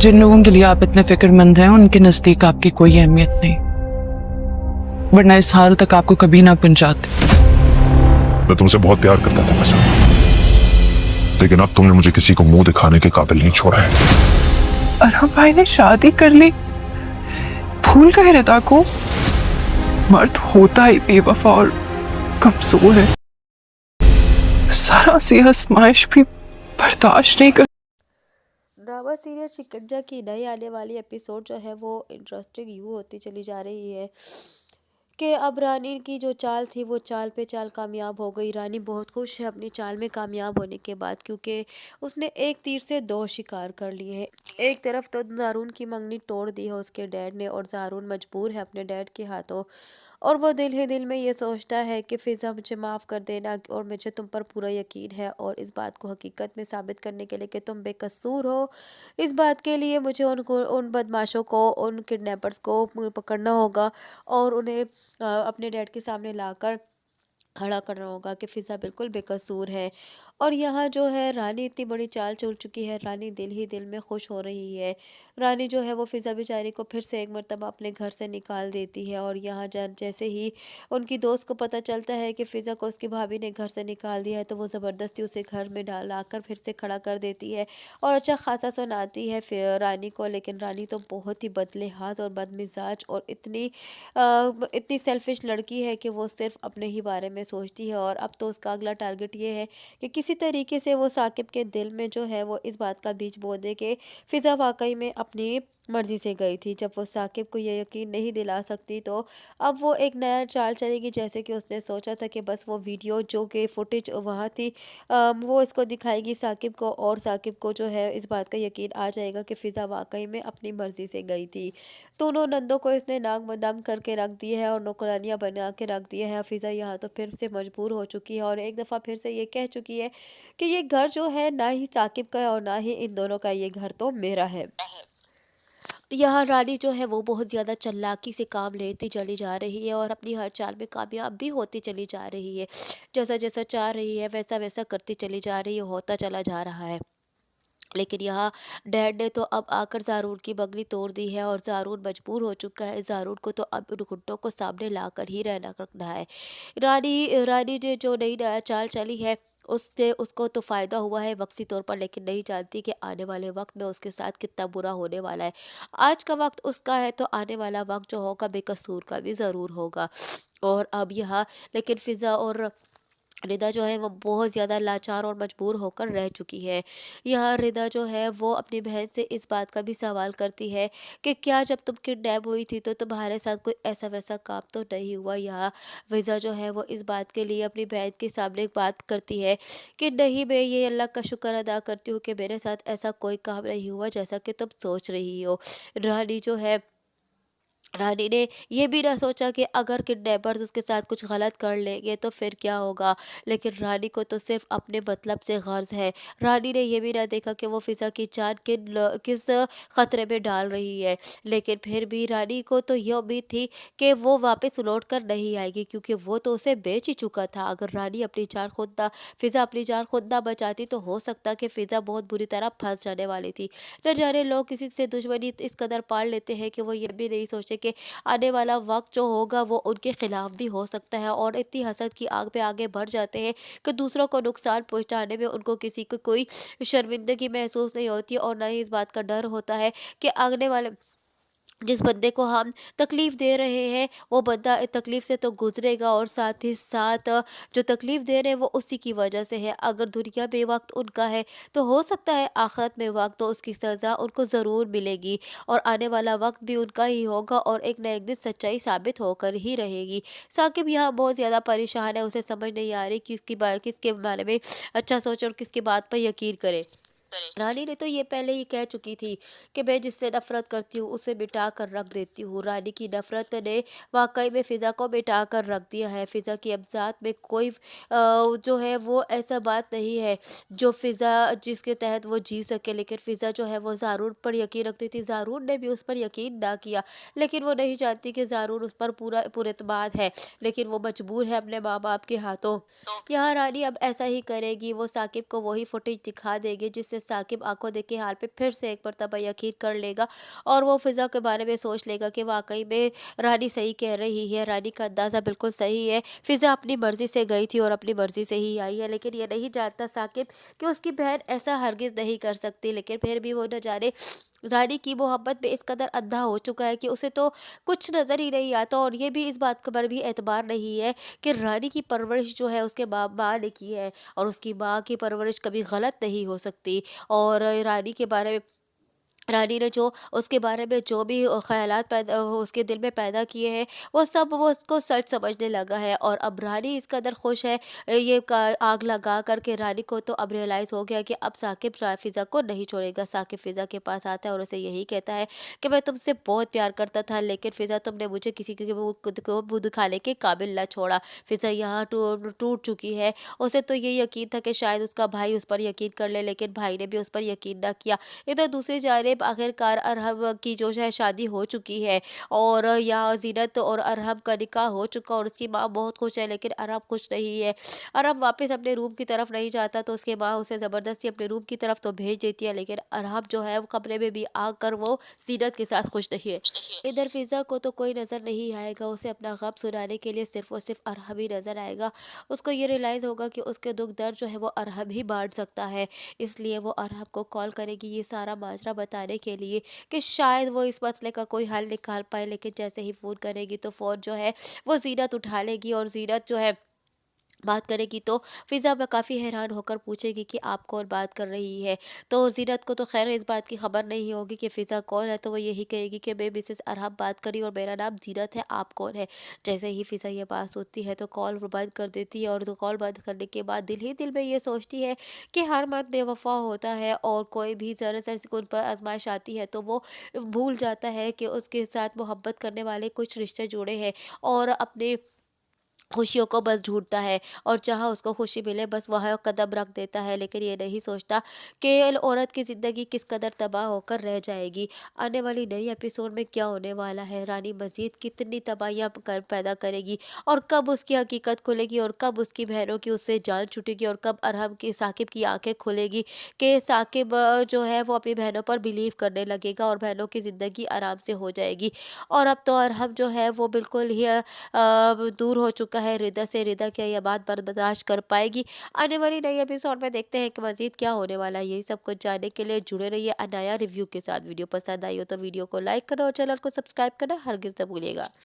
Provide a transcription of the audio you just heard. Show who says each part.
Speaker 1: जिन लोगों के लिए आप इतने फिक्रमंद हैं उनके नजदीक आपकी कोई अहमियत नहीं, वरना इस हाल तक आपको कभी ना पहुंचाते।
Speaker 2: मैं तुमसे बहुत प्यार करता था मसा, लेकिन अब तुमने मुझे किसी को मुंह दिखाने के काबिल नहीं छोड़ा है।
Speaker 3: अरहम भाई ने शादी कर ली, भूल गए रिदा को? मर्द होता ही बेवफा और कमजोर है, सारा सी आजमाइश भी बर्दाश्त नहीं कर।
Speaker 4: ड्रामा सीरियल शिकंजा की नई आने वाली एपिसोड जो है वो इंटरेस्टिंग यूँ होती चली जा रही है कि अब रानी की जो चाल थी वो चाल पे चाल कामयाब हो गई। रानी बहुत खुश है अपनी चाल में कामयाब होने के बाद, क्योंकि उसने एक तीर से दो शिकार कर लिए हैं। एक तरफ तो ज़ारून की मंगनी तोड़ दी है उसके डैड ने, और ज़ारून मजबूर है अपने डैड के हाथों, और वो दिल ही दिल में ये सोचता है कि फ़िज़ा मुझे माफ़ कर देना, और मुझे तुम पर पूरा यकीन है, और इस बात को हकीकत में साबित करने के लिए कि तुम बेकसूर हो, इस बात के लिए मुझे उन बदमाशों को, उन किडनैपर्स को पकड़ना होगा और उन्हें अपने डैड के सामने लाकर खड़ा करना होगा कि फ़िज़ा बिल्कुल बेकसूर है। और यहाँ जो है रानी इतनी बड़ी चाल चल चुकी है, रानी दिल ही दिल में खुश हो रही है। रानी जो है वो फ़िज़ा बेचारी को फिर से एक मर्तबा अपने घर से निकाल देती है, और यहाँ जैसे ही उनकी दोस्त को पता चलता है कि फ़िज़ा को उसकी भाभी ने घर से निकाल दिया है, तो वो ज़बरदस्ती उसे घर में लाकर फिर से खड़ा कर देती है और अच्छा खासा सुनाती है फिर रानी को। लेकिन रानी तो बहुत ही बदलिहाज और बदमिजाज और इतनी सेल्फिश लड़की है कि वो सिर्फ अपने ही बारे में सोचती है। और अब तो उसका अगला टारगेट ये है कि किसी तरीके से वो साकिब के दिल में जो है वो इस बात का बीज बो दे कि फ़िज़ा वाकई में अपनी मर्जी से गई थी। जब वो साकिब को ये यकीन नहीं दिला सकती, तो अब वो एक नया चाल चलेगी। जैसे कि उसने सोचा था कि बस वो वीडियो जो कि फुटेज वहाँ थी वो इसको दिखाएगी साकिब को, और साकिब को जो है इस बात का यकीन आ जाएगा कि फ़िज़ा वाकई में अपनी मर्जी से गई थी। दोनों नंदों को इसने नाक बदनाम करके रख दिए है और नौकरानियां बना के रख दिए हैं। फ़िज़ा यहाँ तो फिर से मजबूर हो चुकी है और एक दफ़ा फिर से ये कह चुकी है कि ये घर जो है ना ही साकिब का है और ना ही इन दोनों का, ये घर तो मेरा है। यहाँ रानी जो है वो बहुत ज़्यादा चालाकी से काम लेती चली जा रही है और अपनी हर चाल में कामयाब भी होती चली जा रही है। जैसा जैसा चाह रही है वैसा वैसा करती चली जा रही है, होता चला जा रहा है। लेकिन यहाँ डैड ने तो अब आकर ज़ारून की बगली तोड़ दी है और ज़ारून मजबूर हो चुका है। ज़ारून को तो अब उन घुटनों को सामने लाकर ही रहना रखना है। रानी रानी ने जो नई नया चाल चली है उससे उसको तो फ़ायदा हुआ है वक्ती तौर पर, लेकिन नहीं जानती कि आने वाले वक्त में उसके साथ कितना बुरा होने वाला है। आज का वक्त उसका है तो आने वाला वक्त जो होगा बेकसूर का भी ज़रूर होगा। और अब यहाँ लेकिन फ़िज़ा और रिदा जो है वो बहुत ज़्यादा लाचार और मजबूर होकर रह चुकी है। यहाँ रिदा जो है वो अपनी बहन से इस बात का भी सवाल करती है कि क्या जब तुम किडनैप हुई थी तो तुम्हारे साथ कोई ऐसा वैसा काम तो नहीं हुआ। यहाँ फिज़ा जो है वो इस बात के लिए अपनी बहन के सामने एक बात करती है कि नहीं, मैं ये अल्लाह का शुक्र अदा करती हूँ कि मेरे साथ ऐसा कोई काम नहीं हुआ जैसा कि तुम सोच रही हो। रानी जो है रानी ने ये भी ना सोचा कि अगर किडनैपर्स उसके साथ कुछ गलत कर लेंगे तो फिर क्या होगा। लेकिन रानी को तो सिर्फ अपने मतलब से गर्ज है। रानी ने ये भी ना देखा कि वो फ़िज़ा की जान किस ख़तरे में डाल रही है। लेकिन फिर भी रानी को तो ये उम्मीद थी कि वो वापस लौट कर नहीं आएगी, क्योंकि वो तो उसे बेच ही चुका था। अगर रानी अपनी जान खुद ना फ़िज़ा अपनी जान खुद ना बचाती तो हो सकता कि फ़िज़ा बहुत बुरी तरह फंस जाने वाली थी। न जाने लोग किसी से दुश्मनी इस कदर पाल लेते हैं कि वो ये भी नहीं सोचते कि आने वाला वक्त जो होगा वो उनके खिलाफ भी हो सकता है, और इतनी हसद की आग पे आगे बढ़ जाते हैं कि दूसरों को नुकसान पहुंचाने में उनको किसी को कोई शर्मिंदगी महसूस नहीं होती, और ना ही इस बात का डर होता है कि आगने वाले जिस बंदे को हम तकलीफ़ दे रहे हैं वो बंदा तकलीफ़ से तो गुजरेगा, और साथ ही साथ जो तकलीफ़ दे रहे हैं वो उसी की वजह से है। अगर दुनिया में वक्त उनका है तो हो सकता है आखिरत में वक्त तो उसकी सज़ा उनको ज़रूर मिलेगी, और आने वाला वक्त भी उनका ही होगा और एक न एक दिन सच्चाई साबित होकर ही रहेगी। साकिब यहाँ बहुत ज़्यादा परेशान है, उसे समझ नहीं आ रही कि किसके बारे में अच्छा सोचे और किसकी बात पर यकीन करे। रानी ने तो ये पहले ही कह चुकी थी कि मैं जिससे नफरत करती हूँ उसे मिटा कर रख देती हूँ। रानी की नफरत ने वाकई में फ़िज़ा को मिटा कर रख दिया है। फ़िज़ा की अब ज़ात में कोई जो है वो ऐसा बात नहीं है जो फ़िज़ा जिसके तहत वो जी सके। लेकिन फ़िज़ा जो है वो ज़ारून पर यकीन रखती थी, ज़ारून ने भी उस पर यकीन ना किया। लेकिन वो नहीं चाहती कि ज़ारून उस पर पूरा पुरएतमाद है, लेकिन वो मजबूर है अपने माँ बाप के हाथों। यहाँ रानी अब ऐसा ही करेगी, वो साकिब को वही फुटेज दिखा देगी जिससे साकिब आंखों देखी हाल पे फिर से एक मरतबा यकीन कर लेगा और वो फिज़ा के बारे में सोच लेगा कि वाकई में रानी सही कह रही है, रानी का अंदाज़ा बिल्कुल सही है। फिज़ा अपनी मर्ज़ी से गई थी और अपनी मर्ज़ी से ही आई है, लेकिन ये नहीं जानता साकिब कि उसकी बहन ऐसा हरगिज़ नहीं कर सकती। लेकिन फिर भी वो न जाने रानी की मोहब्बत में इस कदर अंधा हो चुका है कि उसे तो कुछ नज़र ही नहीं आता, और ये भी इस बात पर भी एतबार नहीं है कि रानी की परवरिश जो है उसके माँ ने की है, और उसकी माँ की परवरिश कभी गलत नहीं हो सकती। और रानी ने जो उसके बारे में जो भी ख़यालात पैदा उसके दिल में पैदा किए हैं, वो सब वो उसको सच समझने लगा है। और अब रानी इस कदर खुश है, ये आग लगा करके रानी को तो अब रियलाइज़ हो गया कि अब साकिब फ़िज़ा को नहीं छोड़ेगा। साकिब फ़िज़ा के पास आता है और उसे यही कहता है कि मैं तुमसे बहुत प्यार करता था, लेकिन फ़िज़ा तुमने मुझे किसी के मुँह दिखाने के काबिल ना छोड़ा। फ़िज़ा यहाँ टूट चुकी है। उसे तो ये यकीन था कि शायद उसका भाई उस पर यकीन कर ले, लेकिन भाई ने भी उस पर यकीन ना किया। इधर दूसरी जानिब आखिरकार अरहम की जो है शादी हो चुकी है, और यहाँ ज़ीनत और अरहम का निकाह हो चुका, और उसकी माँ बहुत खुश है, लेकिन अरहम खुश नहीं है। अरहम वापस अपने रूम की तरफ नहीं जाता, तो उसके माँ उसे ज़बरदस्ती अपने रूम की तरफ तो भेज देती है, लेकिन अरहम जो है वो कमरे में भी आकर वो ज़ीनत के साथ खुश नहीं है। इधर फिज़ा को तो कोई नज़र नहीं आएगा, उसे अपना गम सुनाने के लिए सिर्फ और सिर्फ अरहम ही नज़र आएगा। उसको ये रियलाइज़ होगा कि उसके दुख दर्द जो है वो अरहम ही बांट सकता है, इसलिए वो अरहम को कॉल करेगी ये सारा माजरा बताने के लिए कि शायद वो इस मसले का कोई हल निकाल पाए। लेकिन जैसे ही फ़ोन करेगी तो फ़ोन जो है वो ज़ीनत उठा लेगी, और ज़ीनत जो है बात करेगी तो फ़िज़ा में काफ़ी हैरान होकर पूछेगी कि आप कौन बात कर रही है। तो ज़ीनत को तो खैर इस बात की खबर नहीं होगी कि फ़िज़ा कौन है, तो वो यही कहेगी कि मैं मिसेस अरहम बात करी और मेरा नाम ज़ीनत है, आप कौन है। जैसे ही फ़िज़ा ये बात सुनती है तो कॉल बंद कर देती है, और तो कॉल बंद करने के बाद दिल ही दिल में ये सोचती है कि हर मर्द बेवफा होता है, और कोई भी ज़रा सा उन पर आजमाइश आती है तो वो भूल जाता है कि उसके साथ मोहब्बत करने वाले कुछ रिश्ते जुड़े हैं, और अपने खुशियों को बस ढूँढता है, और जहाँ उसको खुशी मिले बस वहाँ कदम रख देता है। लेकिन ये नहीं सोचता कि औरत की ज़िंदगी किस कदर तबाह होकर रह जाएगी। आने वाली नई एपिसोड में क्या होने वाला है, रानी मज़ीद कितनी तबाहियाँ पैदा करेगी, और कब उसकी हकीकत खुलेगी, और कब उसकी बहनों की उससे जान छूटेगी, और कब अरहम की साकिब की आंखें खुलेगी कि साकिब जो है वो अपनी बहनों पर बिलीव करने लगेगा, और बहनों की ज़िंदगी आराम से हो जाएगी। और अब तो अरहम जो है वो बिल्कुल ही दूर हो चुका है रिदा से। रिदा क्या यह बात बर्दाश्त कर पाएगी? आने वाली नई एपिसोड में देखते हैं कि मज़ीद क्या होने वाला है। यही सब कुछ जानने के लिए जुड़े रहिए अनाया रिव्यू के साथ। वीडियो पसंद आई हो तो वीडियो को लाइक करो और चैनल को सब्सक्राइब करना हरगिज़ न भूलिएगा।